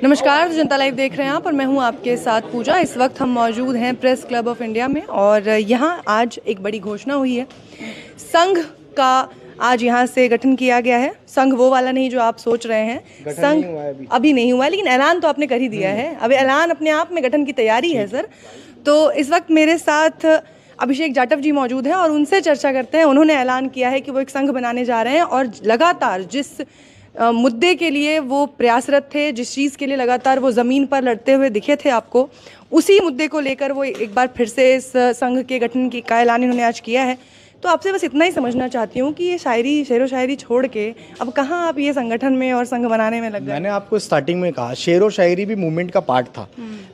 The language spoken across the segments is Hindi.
नमस्कार, जनता लाइव देख रहे हैं आप और मैं हूं आपके साथ पूजा। इस वक्त हम मौजूद हैं प्रेस क्लब ऑफ इंडिया में और यहां आज एक बड़ी घोषणा हुई है। संघ का आज यहां से गठन किया गया है। संघ वो वाला नहीं जो आप सोच रहे हैं। संघ अभी नहीं हुआ है, लेकिन ऐलान तो आपने कर ही दिया है। अभी ऐलान अपने आप में गठन की तैयारी है सर। तो इस वक्त मेरे साथ अभिषेक जाटव जी मौजूद हैं और उनसे चर्चा करते हैं। उन्होंने ऐलान किया है कि वो एक संघ बनाने जा रहे हैं और लगातार जिस मुद्दे के लिए वो प्रयासरत थे, जिस चीज़ के लिए लगातार वो ज़मीन पर लड़ते हुए दिखे थे आपको, उसी मुद्दे को लेकर वो एक बार फिर से इस संघ के गठन का ऐलान इन्होंने आज किया है। तो आपसे बस इतना ही समझना चाहती हूँ कि ये शेरो शायरी छोड़ के अब कहाँ आप ये संगठन में और संघ बनाने में लग गए? मैंने आपको स्टार्टिंग में कहा शेरो शायरी भी मूवमेंट का पार्ट था।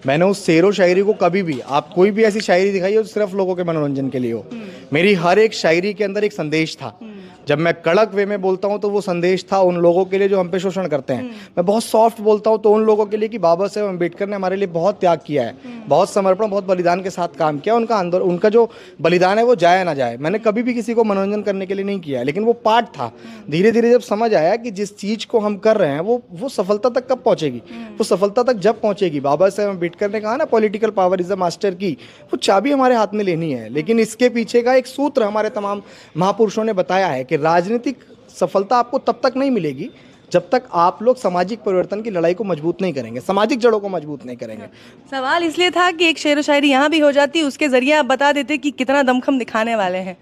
मैंने उस शेरो शायरी को कभी भी, आप कोई भी ऐसी शायरी दिखाई हो सिर्फ लोगों के मनोरंजन के लिए हो। मेरी हर एक शायरी के अंदर एक संदेश था। जब मैं कड़क वे में बोलता हूँ तो वो संदेश था उन लोगों के लिए जो हम पे शोषण करते हैं। मैं बहुत सॉफ्ट बोलता हूँ तो उन लोगों के लिए कि बाबा साहेब अम्बेडकर ने हमारे लिए बहुत त्याग किया है, बहुत समर्पण, बहुत बलिदान के साथ काम किया। उनका जो बलिदान है वो जाया ना जाए। मैंने कभी भी किसी को मनोरंजन करने के लिए नहीं किया है, लेकिन वो पार्ट था। धीरे धीरे जब समझ आया कि जिस चीज़ को हम कर रहे हैं वो सफलता तक कब पहुँचेगी, वो सफलता तक जब पहुँचेगी। बाबा साहेब अम्बेडकर ने कहा ना, political power is the master की, वो चाबी हमारे हाथ में लेनी है। लेकिन इसके पीछे का एक सूत्र हमारे तमाम महापुरुषों ने बताया है कि राजनीतिक सफलता आपको तब तक नहीं मिलेगी जब तक आप लोग सामाजिक परिवर्तन की लड़ाई को मजबूत नहीं करेंगे, सामाजिक जड़ों को मजबूत नहीं करेंगे। सवाल इसलिए था कि एक शेरो शायरी यहाँ भी हो जाती, उसके जरिए आप बता देते कि कितना दमखम दिखाने वाले हैं।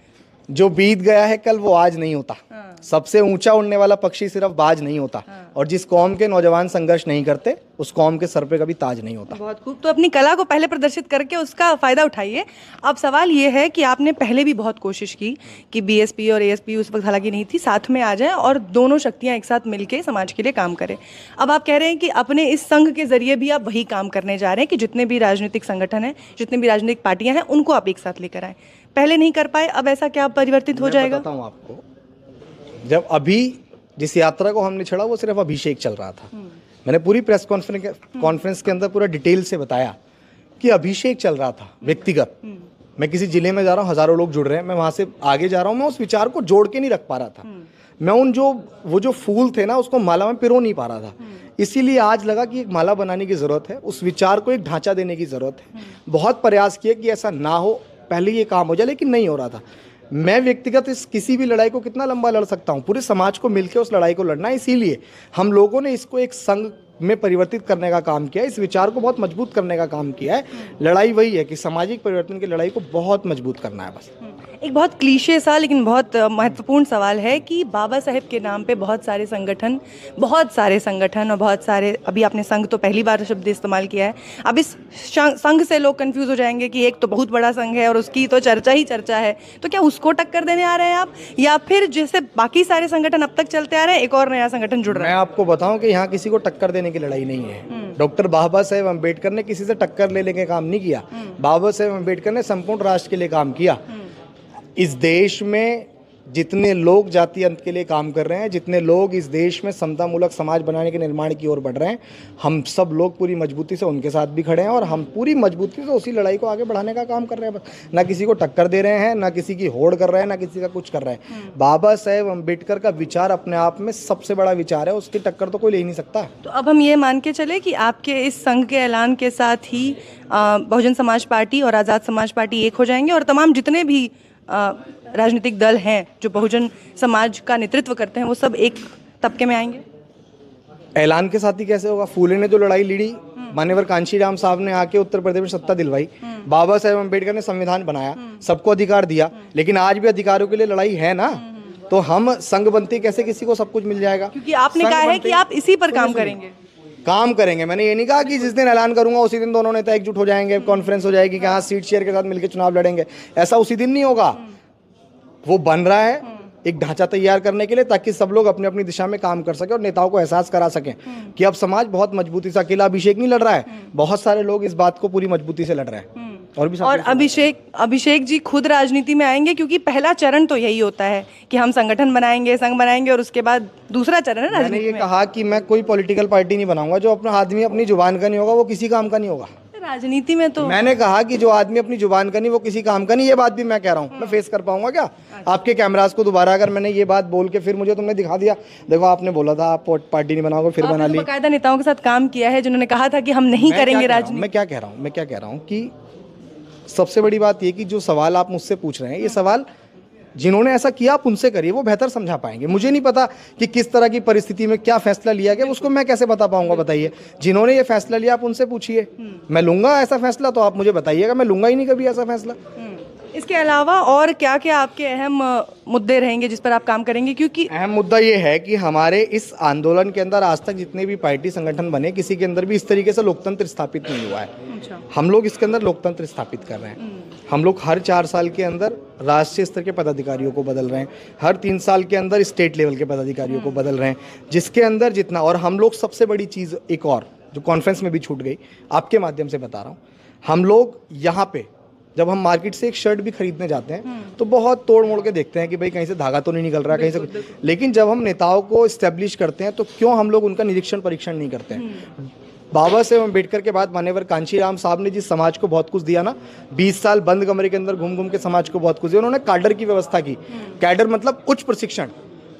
जो बीत गया है कल वो आज नहीं होता। सबसे ऊंचा उड़ने वाला पक्षी सिर्फ बाज नहीं होता। और जिस कौम के नौजवान संघर्ष नहीं करते उस कौम के सर पे कभी ताज नहीं होता। बहुत खूब। तो अपनी कला को पहले प्रदर्शित करके उसका फायदा उठाइए। अब सवाल ये है कि आपने पहले भी बहुत कोशिश की कि बीएसपी और एएसपी उस वक्त हालांकि नहीं थी, साथ में आ जाए और दोनों शक्तियां एक साथ मिलकर समाज के लिए काम करें। अब आप कह रहे हैं कि अपने इस संघ के जरिए भी आप वही काम करने जा रहे हैं कि जितने भी राजनीतिक संगठन हैं, जितने भी राजनीतिक पार्टियां हैं, उनको आप एक साथ लेकर आए। पहले नहीं कर पाए, अब ऐसा क्या परिवर्तित हो जाएगा? बताऊं आपको, जब अभी जिस यात्रा को हमने छड़ा वो सिर्फ अभिषेक चल रहा था। मैंने पूरी प्रेस कॉन्फ्रेंस के अंदर पूरा डिटेल से बताया कि अभिषेक चल रहा था व्यक्तिगत। मैं किसी जिले में जा रहा हूँ, हजारों लोग जुड़ रहे हैं, मैं वहां से आगे जा रहा हूँ, मैं उस विचार को जोड़ के नहीं रख पा रहा था। मैं वो जो फूल थे ना, उसको माला में पिरो नहीं पा रहा था। इसीलिए आज लगा कि एक माला बनाने की जरूरत है, उस विचार को एक ढांचा देने की जरूरत है। बहुत प्रयास किए कि ऐसा ना हो, पहले ये काम हो जाए, लेकिन नहीं हो रहा था। मैं व्यक्तिगत इस किसी भी लड़ाई को कितना लंबा लड़ सकता हूँ, पूरे समाज को मिलकर उस लड़ाई को लड़ना है। इसीलिए हम लोगों ने इसको एक संघ में परिवर्तित करने का काम किया है, इस विचार को बहुत मजबूत करने का काम किया है। लड़ाई वही है कि सामाजिक परिवर्तन की लड़ाई को बहुत मजबूत करना है बस। एक बहुत क्लीशे सा लेकिन बहुत महत्वपूर्ण सवाल है कि बाबा साहेब के नाम पे बहुत सारे संगठन और बहुत सारे, अभी आपने संघ तो पहली बार शब्द इस्तेमाल किया है। अब इस संघ से लोग कंफ्यूज हो जाएंगे कि एक तो बहुत बड़ा संघ है और उसकी तो चर्चा ही चर्चा है, तो क्या उसको टक्कर देने आ रहे हैं आप, या फिर जैसे बाकी सारे संगठन अब तक चलते आ रहे हैं एक और नया संगठन जुड़ रहा है? मैं आपको बताऊं कि यहाँ किसी को टक्कर देने की लड़ाई नहीं है। डॉक्टर बाबा साहेब अम्बेडकर ने किसी से टक्कर लेने के काम नहीं किया। बाबा साहेब अम्बेडकर ने संपूर्ण राष्ट्र के लिए काम किया। इस देश में जितने लोग जाति अंत के लिए काम कर रहे हैं, जितने लोग इस देश में समतामूलक समाज बनाने के निर्माण की ओर बढ़ रहे हैं, हम सब लोग पूरी मजबूती से उनके साथ भी खड़े हैं और हम पूरी मजबूती से उसी लड़ाई को आगे बढ़ाने का काम कर रहे हैं। बस ना किसी को टक्कर दे रहे हैं, ना किसी की होड़ कर रहे हैं, ना किसी का कुछ कर रहे हैं। बाबा साहेब अम्बेडकर का विचार अपने आप में सबसे बड़ा विचार है, उसकी टक्कर तो कोई ले ही नहीं सकता। तो अब हम ये मान के चले कि आपके इस संघ के ऐलान के साथ ही बहुजन समाज पार्टी और आज़ाद समाज पार्टी एक हो जाएंगे और तमाम जितने भी राजनीतिक दल हैं जो बहुजन समाज का नेतृत्व करते हैं वो सब एक तबके में आएंगे? ऐलान के साथ ही कैसे होगा? फूले ने जो लड़ाई लड़ी, मान्यवर कांशीराम साहब ने आके उत्तर प्रदेश में सत्ता दिलवाई, बाबा साहेब अम्बेडकर ने संविधान बनाया, सबको अधिकार दिया, लेकिन आज भी अधिकारों के लिए लड़ाई है ना। तो हम संघ बनते कैसे किसी को सब कुछ मिल जाएगा? क्योंकि आपने कहा है कि आप इसी पर काम करेंगे। मैंने ये नहीं कहा कि जिस दिन ऐलान करूंगा उसी दिन दोनों नेता एकजुट हो जाएंगे, कॉन्फ्रेंस हो जाएगी कि हाँ सीट शेयर के साथ मिलकर चुनाव लड़ेंगे। ऐसा उसी दिन नहीं होगा। वो बन रहा है एक ढांचा तैयार करने के लिए, ताकि सब लोग अपनी अपनी दिशा में काम कर सकें और नेताओं को एहसास करा सकें कि अब समाज बहुत मजबूती से, अकेला अभिषेक नहीं लड़ रहा है, बहुत सारे लोग इस बात को पूरी मजबूती से लड़ रहे हैं। और अभिषेक जी खुद राजनीति में आएंगे, क्योंकि पहला चरण तो यही होता है कि हम संगठन बनाएंगे, संघ बनाएंगे और उसके बाद दूसरा चरण है राजनीति। मैंने ये कहा कि मैं कोई पॉलिटिकल पार्टी नहीं बनाऊंगा। जो अपना आदमी अपनी जुबान का नहीं होगा वो किसी काम का नहीं होगा। राजनीति में तो मैंने कहा कि जो आदमी अपनी जुबान का नहीं वो किसी काम का नहीं, ये बात भी मैं कह रहा हूँ। मैं फेस कर पाऊंगा क्या आपके कैमरास को दोबारा? अगर मैंने ये बात बोल के फिर मुझे तुमने दिखा दिया, देखो आपने बोला था आप पार्टी नहीं बनाओगे, फिर बना ली। बाकायदा नेताओं के साथ काम किया है जिन्होंने कहा था कि हम नहीं करेंगे राजनीति। मैं क्या कह रहा हूँ कि सबसे बड़ी बात ये कि जो सवाल आप मुझसे पूछ रहे हैं, ये सवाल जिन्होंने ऐसा किया आप उनसे करिए, वो बेहतर समझा पाएंगे। मुझे नहीं पता कि किस तरह की परिस्थिति में क्या फैसला लिया गया, उसको मैं कैसे बता पाऊंगा? बताइए, जिन्होंने ये फैसला लिया आप उनसे पूछिए। मैं लूंगा ऐसा फैसला तो आप मुझे बताइएगा, मैं लूंगा ही नहीं कभी ऐसा फैसला। इसके अलावा और क्या क्या आपके अहम मुद्दे रहेंगे जिस पर आप काम करेंगे? क्योंकि अहम मुद्दा ये है कि हमारे इस आंदोलन के अंदर आज तक जितने भी पार्टी संगठन बने, किसी के अंदर भी इस तरीके से लोकतंत्र स्थापित नहीं हुआ है। अच्छा। हम लोग इसके अंदर लोकतंत्र स्थापित कर रहे हैं। हम लोग हर 4 साल के अंदर राष्ट्रीय स्तर के पदाधिकारियों को बदल रहे हैं, हर 3 साल के अंदर स्टेट लेवल के पदाधिकारियों को बदल रहे हैं, जिसके अंदर जितना, और हम लोग सबसे बड़ी चीज़ एक और जो कॉन्फ्रेंस में भी छूट गई, आपके माध्यम से बता रहा हूँ, हम लोग यहाँ पे जब हम मार्केट से एक शर्ट भी खरीदने जाते हैं तो बहुत तोड़ मोड़ के देखते हैं कि भाई कहीं से धागा तो नहीं निकल रहा, कहीं से। लेकिन जब हम नेताओं को इस्टेब्लिश करते हैं तो क्यों हम लोग उनका निरीक्षण परीक्षण नहीं करते हैं? बाबा साहेब अम्बेडकर के बाद मान्यवर कांशीराम साहब ने जिस समाज को बहुत कुछ दिया ना, 20 साल बंद कमरे के अंदर घूम घूम के समाज को बहुत कुछ दिया। उन्होंने कैडर की व्यवस्था की। कैडर मतलब उच्च प्रशिक्षण।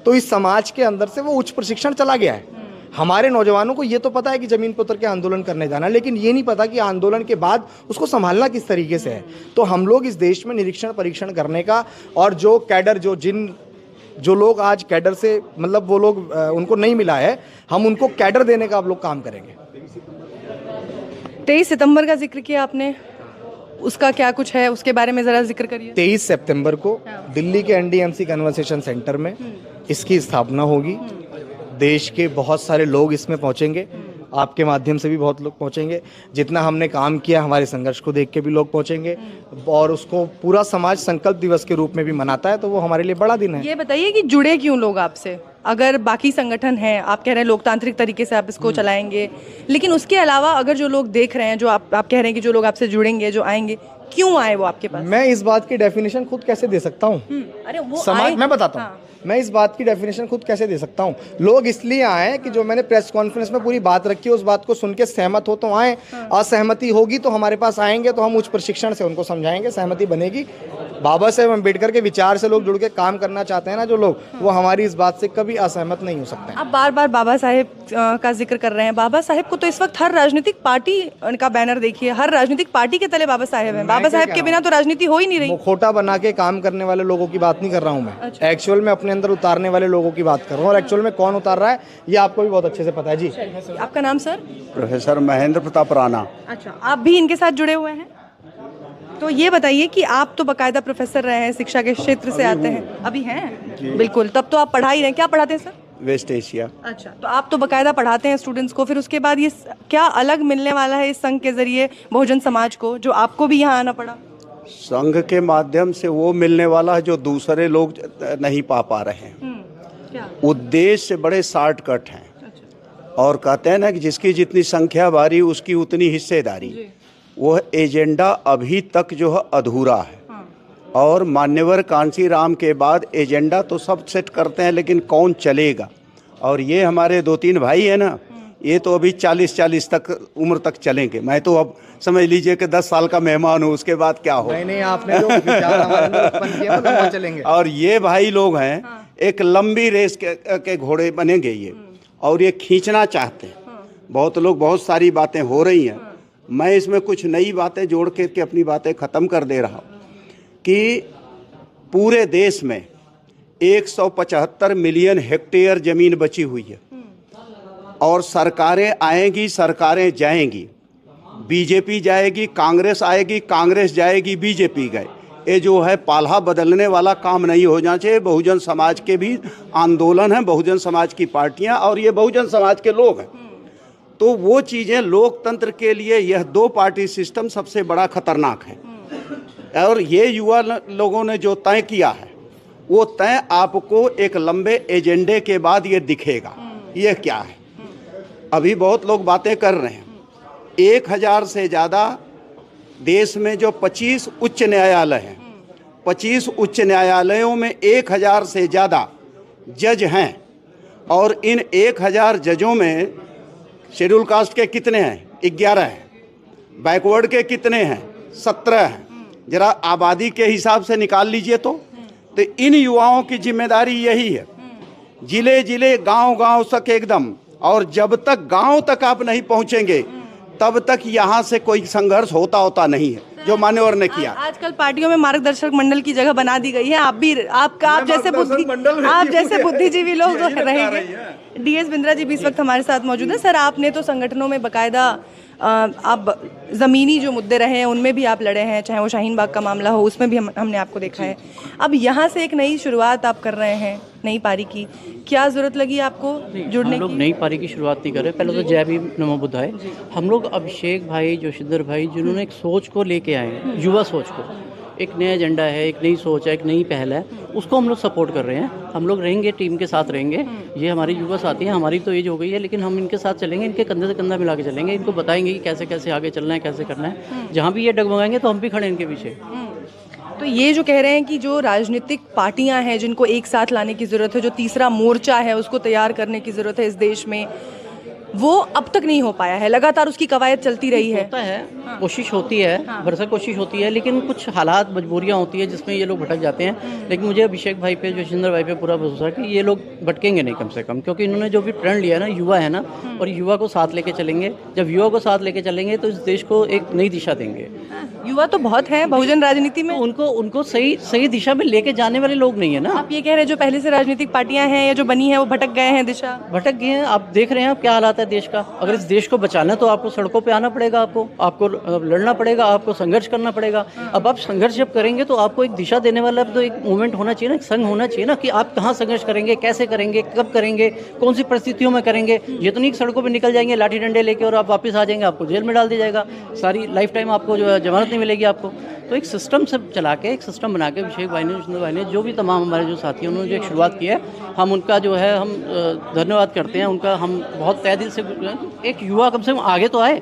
तो इस समाज के अंदर से वो उच्च प्रशिक्षण चला गया है। हमारे नौजवानों को ये तो पता है कि जमीन पर उतर के आंदोलन करने जाना, लेकिन ये नहीं पता कि आंदोलन के बाद उसको संभालना किस तरीके से है। तो हम लोग इस देश में निरीक्षण परीक्षण करने का, और जो कैडर जो लोग आज कैडर से मतलब वो लोग उनको नहीं मिला है, हम उनको कैडर देने का अब लोग काम करेंगे। 23 सितंबर का जिक्र किया आपने, उसका क्या कुछ है, उसके बारे में जरा जिक्र करिए। 23 सितंबर को दिल्ली के NDMC कन्वर्सेशन सेंटर में इसकी स्थापना होगी। देश के बहुत सारे लोग इसमें पहुंचेंगे, आपके माध्यम से भी बहुत लोग पहुंचेंगे। जितना हमने काम किया, हमारे संघर्ष को देख के भी लोग पहुंचेंगे, और उसको पूरा समाज संकल्प दिवस के रूप में भी मनाता है, तो वो हमारे लिए बड़ा दिन है। ये बताइए कि जुड़े क्यों लोग आपसे? अगर बाकी संगठन हैं, आप कह रहे हैं लोकतांत्रिक तरीके से आप इसको चलाएंगे, लेकिन उसके अलावा अगर जो लोग देख रहे हैं, जो आप कह रहे हैं कि जो लोग आपसे जुड़ेंगे, जो आएंगे, क्यों आए वो आपके पास? मैं इस बात की डेफिनेशन खुद कैसे दे सकता हूँ? अरे वो समाज, मैं बताता हूँ। मैं इस बात की डेफिनेशन खुद कैसे दे सकता हूँ? लोग इसलिए आए कि जो मैंने प्रेस कॉन्फ्रेंस में पूरी बात रखी है उस बात को सुन के सहमत हो तो आए। असहमति होगी तो हमारे पास आएंगे, तो हम उच्च प्रशिक्षण से उनको समझाएंगे, सहमति बनेगी। बाबा साहेब अम्बेडकर के विचार से लोग जुड़ के काम करना चाहते हैं ना जो लोग, वो हमारी इस बात से कभी असहमत नहीं हो सकते हैं। आप बार बार बाबा साहेब का जिक्र कर रहे हैं। बाबा साहेब को तो इस वक्त हर राजनीतिक पार्टी का बैनर देखिए, हर राजनीतिक पार्टी के तले बाबा साहेब हैं। बाबा साहेब के बिना तो राजनीति हो ही नहीं रही। मुखौटा बना के काम करने वाले लोगों की बात नहीं कर रहा हूँ मैं। एक्चुअल में अपने अंदर उतारने वाले लोगों की बात कर रहा हूँ, और एक्चुअल में कौन उतार रहा है ये आपको भी बहुत अच्छे से पता है। जी, आपका नाम सर? प्रोफेसर महेंद्र प्रताप राणा। अच्छा, आप भी इनके साथ जुड़े हुए हैं? तो ये बताइए कि आप तो बाकायदा प्रोफेसर रहे हैं, शिक्षा के क्षेत्र से आते हैं। अभी हैं? बिल्कुल, तब तो आप पढ़ा ही रहे हैं। क्या पढ़ाते हैं सर? Waste Asia. अच्छा, तो आप तो बाकायदा पढ़ाते हैं स्टूडेंट्स को, फिर उसके बाद ये क्या अलग मिलने वाला है इस संघ के जरिए बहुजन समाज को, जो आपको भी यहाँ आना पड़ा? संघ के माध्यम से वो मिलने वाला है जो दूसरे लोग नहीं पा रहे हैं। क्या उद्देश्य बड़े शॉर्टकट हैं। और कहते हैं ना कि जिसकी जितनी संख्या भारी उसकी उतनी हिस्सेदारी। वह एजेंडा अभी तक जो है अधूरा है। और मान्यवर कांशीराम के बाद एजेंडा तो सब सेट करते हैं, लेकिन कौन चलेगा? और ये हमारे 2-3 भाई है ना, ये तो अभी 40 तक उम्र तक चलेंगे। मैं तो अब समझ लीजिए कि 10 साल का मेहमान हूँ, उसके बाद क्या हो। नहीं, आपने जो विचार हमारे अंदर उत्पन्न किया वो लंबा चलेंगे। और ये भाई लोग हैं, एक लंबी रेस के घोड़े बनेंगे ये, और ये खींचना चाहते हैं। बहुत लोग, बहुत सारी बातें हो रही हैं। मैं इसमें कुछ नई बातें जोड़ के अपनी बातें ख़त्म कर दे रहा हूँ कि पूरे देश में 175 मिलियन हेक्टेयर ज़मीन बची हुई है, और सरकारें आएंगी, सरकारें जाएंगी। बीजेपी जाएगी, कांग्रेस आएगी, कांग्रेस जाएगी, बीजेपी गए। ये जो है पाल्हा बदलने वाला काम नहीं हो जाना चाहिए। बहुजन समाज के भी आंदोलन है, बहुजन समाज की पार्टियां, और ये बहुजन समाज के लोग हैं। तो वो चीज़ें लोकतंत्र के लिए यह 2 पार्टी सिस्टम सबसे बड़ा खतरनाक है। और ये युवा लोगों ने जो तय किया है, वो तय आपको एक लंबे एजेंडे के बाद ये दिखेगा। ये क्या है? अभी बहुत लोग बातें कर रहे हैं। 1000 से ज़्यादा देश में जो 25 उच्च न्यायालय हैं, 25 उच्च न्यायालयों में 1000 से ज़्यादा जज हैं। और इन 1000 जजों में शेड्यूल कास्ट के कितने हैं? 11 हैं। बैकवर्ड के कितने हैं? 17 हैं। जरा आबादी के हिसाब से निकाल लीजिए तो इन युवाओं की जिम्मेदारी यही है, जिले जिले गांव गांव तक एकदम, और जब तक गांव तक आप नहीं पहुंचेंगे तब तक यहाँ से कोई संघर्ष होता नहीं है जो मान्यवर ने किया। आजकल पार्टियों में मार्गदर्शक मंडल की जगह बना दी गई है, आप जैसे बुद्धिजीवी लोग रहेंगे। DS बिंद्रा जी भी इस वक्त हमारे साथ मौजूद है। सर, आपने तो संगठनों में बकायदा अब ज़मीनी जो मुद्दे रहे हैं उनमें भी आप लड़े हैं, चाहे वो शाहीन बाग का मामला हो, उसमें भी हमने आपको देखा है। अब यहाँ से एक नई शुरुआत आप कर रहे हैं, नई पारी की, क्या ज़रूरत लगी आपको जुड़ने की? हम लोग नई पारी की शुरुआत नहीं कर रहे। पहले तो जय भीम नमो बुद्धाय। हम लोग अभिषेक भाई, जोशिंदर भाई, जिन्होंने एक सोच को लेके आए हैं, युवा सोच को, एक नया एजेंडा है, एक नई सोच है, एक नई पहल है, उसको हम लोग सपोर्ट कर रहे हैं। हम लोग रहेंगे, टीम के साथ रहेंगे। ये हमारे युवा साथी हैं, हमारी तो एज हो गई है, लेकिन हम इनके साथ चलेंगे, इनके कंधे से कंधा मिला के चलेंगे, इनको बताएंगे कि कैसे कैसे आगे चलना है, कैसे करना है। जहाँ भी ये डगमगाएंगे तो हम भी खड़े हैं इनके पीछे। तो ये जो कह रहे हैं कि जो राजनीतिक पार्टियां हैं जिनको एक साथ लाने की ज़रूरत है, जो तीसरा मोर्चा है उसको तैयार करने की ज़रूरत है इस देश में, वो अब तक नहीं हो पाया है। लगातार उसकी कवायद चलती रही है। होता है, कोशिश होती है, भरसक कोशिश होती है, लेकिन कुछ हालात, मजबूरियां होती है जिसमें ये लोग भटक जाते हैं। लेकिन मुझे अभिषेक भाई पे, जोशिंदर भाई पे पूरा भरोसा है कि ये लोग भटकेंगे नहीं कम से कम, क्योंकि इन्होंने जो भी प्रण लिया है ना, युवा है ना, और युवा को साथ लेके चलेंगे। जब युवा को साथ लेके चलेंगे तो इस देश को एक नई दिशा देंगे। युवा तो बहुत है बहुजन राजनीति में, तो उनको सही दिशा में लेके जाने वाले लोग नहीं है ना। आप ये कह रहे हैं जो पहले से राजनीतिक पार्टियां हैं या जो बनी है वो भटक गए हैं, भटक गए हैं। आप देख रहे हैं क्या हालात है देश का। अगर इस देश को बचाना है तो आपको सड़कों पे आना पड़ेगा, आपको लड़ना पड़ेगा, आपको संघर्ष करना पड़ेगा। अब आप संघर्ष जब करेंगे तो आपको एक दिशा देने वाला तो एक मूवमेंट होना चाहिए ना, एक संघ होना चाहिए ना, कि आप कहाँ संघर्ष करेंगे, कैसे करेंगे, कब करेंगे, कौन सी परिस्थितियों में करेंगे। ये तो नहीं सड़कों पर निकल जाएंगे लाठी डंडे लेके और आप वापस आ जाएंगे, आपको जेल में डाल दिया जाएगा, सारी लाइफ टाइम आपको जो है जमानत नहीं मिलेगी आपको। तो एक सिस्टम से चला के, एक सिस्टम बना के अभिषेक भाई ने, जोशिंदर भाई ने, जो भी तमाम हमारे जो साथी हैं, उन्होंने जो एक शुरुआत की है, हम उनका जो है हम धन्यवाद करते हैं उनका। हम बहुत तहे दिल से, एक युवा कम से कम आगे तो आए।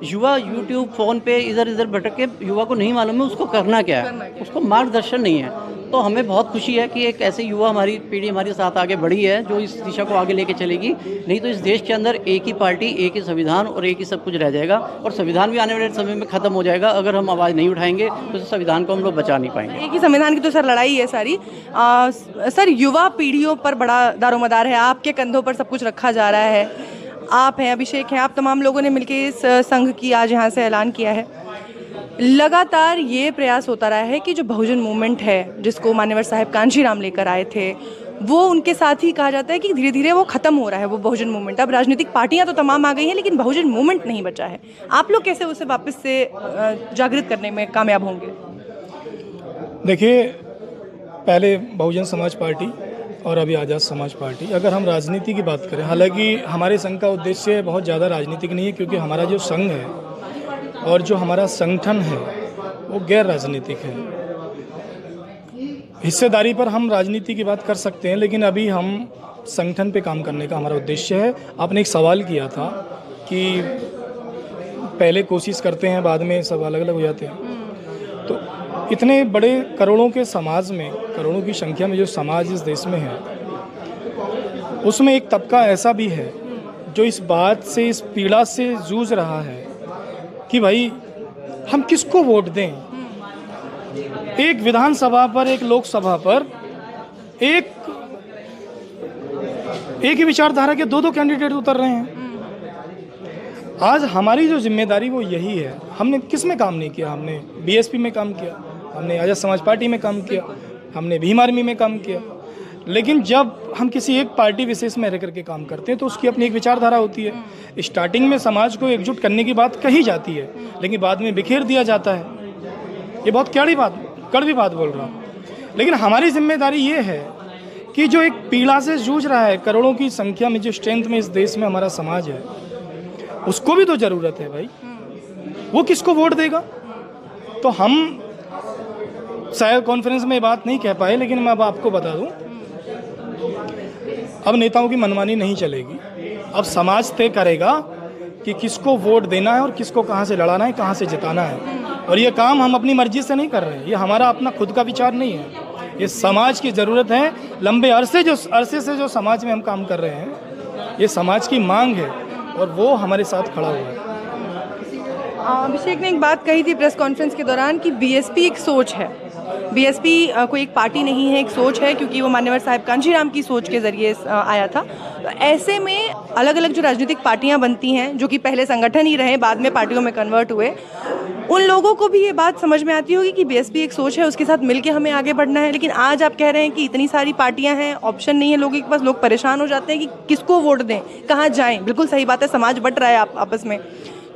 युवा यूट्यूब, फ़ोन पे इधर भटक के, युवा को नहीं मालूम है उसको करना क्या है, उसको मार्गदर्शन नहीं है। तो हमें बहुत खुशी है कि एक ऐसे युवा, हमारी पीढ़ी हमारे साथ आगे बढ़ी है जो इस दिशा को आगे लेके चलेगी। नहीं तो इस देश के अंदर एक ही पार्टी, एक ही संविधान और एक ही सब कुछ रह जाएगा, और संविधान भी आने वाले समय में ख़त्म हो जाएगा। अगर हम आवाज़ नहीं उठाएंगे तो संविधान को हम लोग बचा नहीं पाएंगे। एक ही संविधान की तो सर लड़ाई है सारी। सर, युवा पीढ़ियों पर बड़ा दारोमदार है, आपके कंधों पर सब कुछ रखा जा रहा है। आप हैं, अभिषेक हैं, आप तमाम लोगों ने मिलकर इस संघ की आज यहाँ से ऐलान किया है। लगातार ये प्रयास होता रहा है कि जो बहुजन मूवमेंट है, जिसको मान्यवर साहब कांशीराम लेकर आए थे, वो उनके साथ ही कहा जाता है कि धीरे धीरे वो ख़त्म हो रहा है, वो बहुजन मूवमेंट। अब राजनीतिक पार्टियां तो तमाम आ गई हैं, लेकिन बहुजन मूवमेंट नहीं बचा है। आप लोग कैसे उसे वापस से जागृत करने में कामयाब होंगे? देखिए, पहले बहुजन समाज पार्टी और अभी आज़ाद समाज पार्टी, अगर हम राजनीति की बात करें, हालांकि हमारे संघ का उद्देश्य बहुत ज़्यादा राजनीतिक नहीं है, क्योंकि हमारा जो संघ है और जो हमारा संगठन है वो गैर राजनीतिक है। हिस्सेदारी पर हम राजनीति की बात कर सकते हैं, लेकिन अभी हम संगठन पे काम करने का हमारा उद्देश्य है। आपने एक सवाल किया था कि पहले कोशिश करते हैं, बाद में सब अलग अलग हो जाते हैं। तो इतने बड़े करोड़ों के समाज में, करोड़ों की संख्या में जो समाज इस देश में है, उसमें एक तबका ऐसा भी है जो इस बात से, इस पीड़ा से जूझ रहा है कि भाई हम किसको वोट दें। एक विधानसभा पर, एक लोकसभा पर एक ही विचारधारा के दो कैंडिडेट उतर रहे हैं। आज हमारी जो जिम्मेदारी वो यही है। हमने किस में काम नहीं किया? हमने बीएसपी में काम किया, हमने आज़ाद समाज पार्टी में काम किया, हमने भीम आर्मी में काम किया। लेकिन जब हम किसी एक पार्टी विशेष में रह करके काम करते हैं तो उसकी अपनी एक विचारधारा होती है। स्टार्टिंग में समाज को एकजुट करने की बात कही जाती है, लेकिन बाद में बिखेर दिया जाता है। ये बहुत कड़वी बात बोल रहा हूँ। लेकिन हमारी जिम्मेदारी ये है कि जो एक पीड़ा से जूझ रहा है, करोड़ों की संख्या में जो स्ट्रेंथ में इस देश में हमारा समाज है, उसको भी तो ज़रूरत है भाई। वो किसको वोट देगा? तो हम शायद कॉन्फ्रेंस में बात नहीं कह पाए, लेकिन मैं अब आपको बता दूं, अब नेताओं की मनमानी नहीं चलेगी। अब समाज तय करेगा कि किसको वोट देना है और किसको कहाँ से लड़ाना है, कहाँ से जिताना है। और ये काम हम अपनी मर्जी से नहीं कर रहे हैं, ये हमारा अपना खुद का विचार नहीं है, ये समाज की ज़रूरत है। लंबे अरसे से जो समाज में हम काम कर रहे हैं, ये समाज की मांग है और वो हमारे साथ खड़ा हुआ है। अभिषेक ने एक बात कही थी प्रेस कॉन्फ्रेंस के दौरान कि बीएसपी एक सोच है। बीएसपी कोई एक पार्टी नहीं है, एक सोच है, क्योंकि वो मान्यवर साहिब कांशीराम की सोच के ज़रिए आया था। तो ऐसे में अलग अलग जो राजनीतिक पार्टियां बनती हैं, जो कि पहले संगठन ही रहे, बाद में पार्टियों में कन्वर्ट हुए, उन लोगों को भी ये बात समझ में आती होगी कि बीएसपी एक सोच है, उसके साथ मिलके हमें आगे बढ़ना है। लेकिन आज आप कह रहे हैं कि इतनी सारी पार्टियां हैं, ऑप्शन नहीं है लोगों के पास, लोग परेशान हो जाते हैं कि किसको वोट दें, कहाँ जाएं। बिल्कुल सही बात है, समाज बट रहा है आपस में।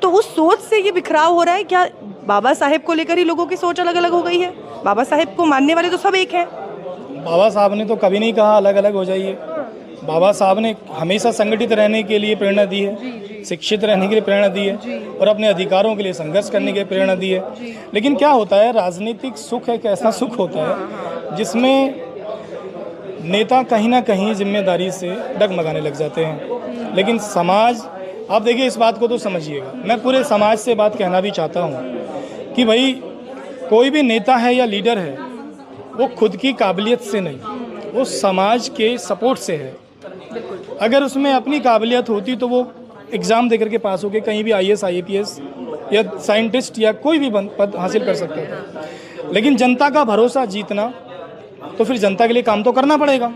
तो उस सोच से ये बिखराव हो रहा है क्या? बाबा साहेब को लेकर ही लोगों की सोच अलग अलग हो गई है? बाबा साहेब को मानने वाले तो सब एक हैं। बाबा साहब ने तो कभी नहीं कहा अलग अलग हो जाइए। बाबा साहब ने हमेशा संगठित रहने के लिए प्रेरणा दी है, शिक्षित रहने के लिए प्रेरणा दी है और अपने अधिकारों के लिए संघर्ष करने के लिए प्रेरणा दी है। लेकिन क्या होता है, राजनीतिक सुख एक ऐसा सुख होता है जिसमें नेता कहीं ना कहीं जिम्मेदारी से डगमगाने लग जाते हैं। लेकिन समाज, आप देखिए इस बात को तो समझिएगा, मैं पूरे समाज से बात कहना भी चाहता हूँ कि भाई कोई भी नेता है या लीडर है, वो खुद की काबिलियत से नहीं, वो समाज के सपोर्ट से है। अगर उसमें अपनी काबिलियत होती तो वो एग्ज़ाम दे करके पास होकर कहीं भी IAS IPS या साइंटिस्ट या कोई भी पद हासिल कर सकता था। लेकिन जनता का भरोसा जीतना, तो फिर जनता के लिए काम तो करना पड़ेगा।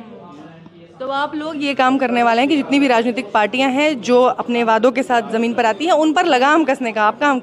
तो आप लोग ये काम करने वाले हैं कि जितनी भी राजनीतिक पार्टियां हैं जो अपने वादों के साथ ज़मीन पर आती हैं, उन पर लगाम कसने का आप काम